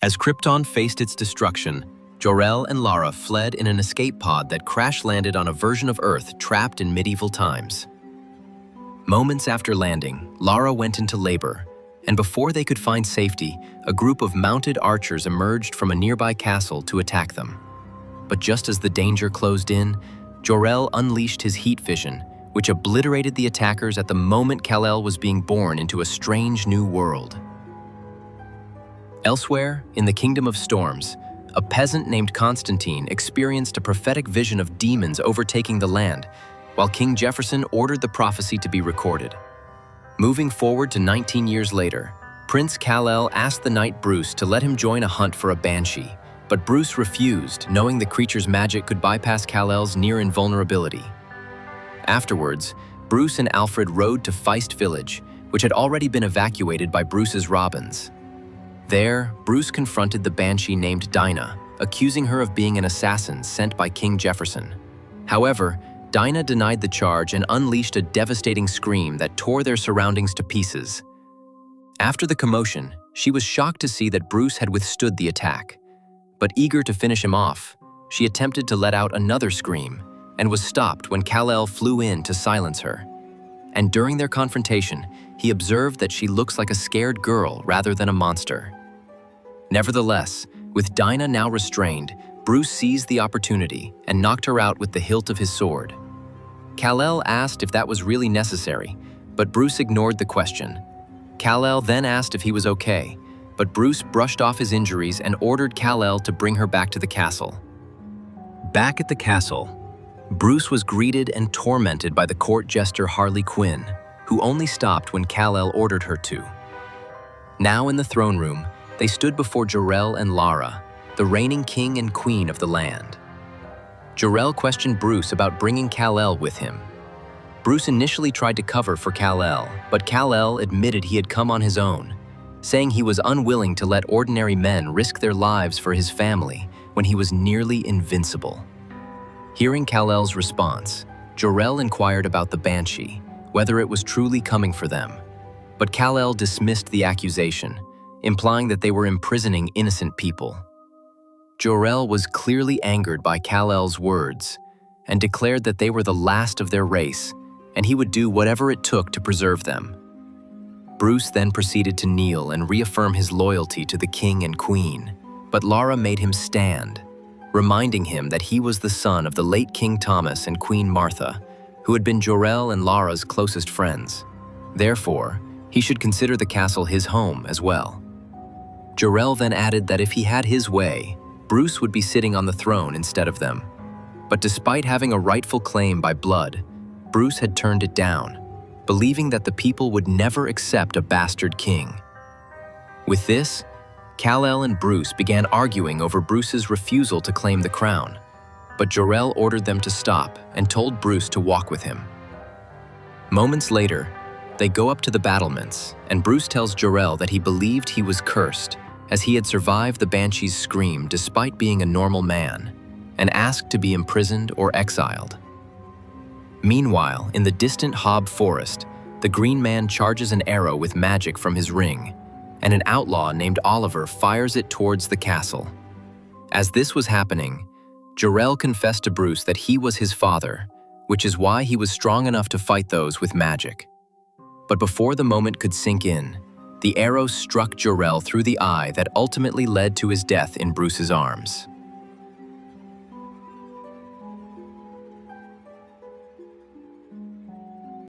As Krypton faced its destruction, Jor-El and Lara fled in an escape pod that crash-landed on a version of Earth trapped in medieval times. Moments after landing, Lara went into labor, and before they could find safety, a group of mounted archers emerged from a nearby castle to attack them. But just as the danger closed in, Jor-El unleashed his heat vision, which obliterated the attackers at the moment Kal-El was being born into a strange new world. Elsewhere, in the Kingdom of Storms, a peasant named Constantine experienced a prophetic vision of demons overtaking the land, while King Jefferson ordered the prophecy to be recorded. Moving forward to 19 years later, Prince Kal-El asked the knight Bruce to let him join a hunt for a banshee, but Bruce refused, knowing the creature's magic could bypass Kal-El's near invulnerability. Afterwards, Bruce and Alfred rode to Feist Village, which had already been evacuated by Bruce's robins. There, Bruce confronted the banshee named Dinah, accusing her of being an assassin sent by King Jefferson. However, Dinah denied the charge and unleashed a devastating scream that tore their surroundings to pieces. After the commotion, she was shocked to see that Bruce had withstood the attack. But eager to finish him off, she attempted to let out another scream and was stopped when Kal-El flew in to silence her. And during their confrontation, he observed that she looks like a scared girl rather than a monster. Nevertheless, with Dinah now restrained, Bruce seized the opportunity and knocked her out with the hilt of his sword. Kal-El asked if that was really necessary, but Bruce ignored the question. Kal-El then asked if he was okay, but Bruce brushed off his injuries and ordered Kal-El to bring her back to the castle. Back at the castle, Bruce was greeted and tormented by the court jester Harley Quinn, who only stopped when Kal-El ordered her to. Now in the throne room, they stood before Jor-El and Lara, the reigning king and queen of the land. Jor-El questioned Bruce about bringing Kal-El with him. Bruce initially tried to cover for Kal-El, but Kal-El admitted he had come on his own, saying he was unwilling to let ordinary men risk their lives for his family when he was nearly invincible. Hearing Kal-El's response, Jor-El inquired about the banshee, whether it was truly coming for them. But Kal-El dismissed the accusation, implying that they were imprisoning innocent people. Jor-El was clearly angered by Kal-El's words and declared that they were the last of their race and he would do whatever it took to preserve them. Bruce then proceeded to kneel and reaffirm his loyalty to the king and queen, but Lara made him stand, reminding him that he was the son of the late King Thomas and Queen Martha, who had been Jor-El and Lara's closest friends. Therefore, he should consider the castle his home as well. Jor-El then added that if he had his way, Bruce would be sitting on the throne instead of them. But despite having a rightful claim by blood, Bruce had turned it down, believing that the people would never accept a bastard king. With this, Kal-El and Bruce began arguing over Bruce's refusal to claim the crown, but Jor-El ordered them to stop and told Bruce to walk with him. Moments later, they go up to the battlements, and Bruce tells Jor-El that he believed he was cursed, as he had survived the banshee's scream despite being a normal man, and asked to be imprisoned or exiled. Meanwhile, in the distant Hob forest, the Green Man charges an arrow with magic from his ring, and an outlaw named Oliver fires it towards the castle. As this was happening, Jor-El confessed to Bruce that he was his father, which is why he was strong enough to fight those with magic. But before the moment could sink in, the arrow struck Jor-El through the eye that ultimately led to his death in Bruce's arms.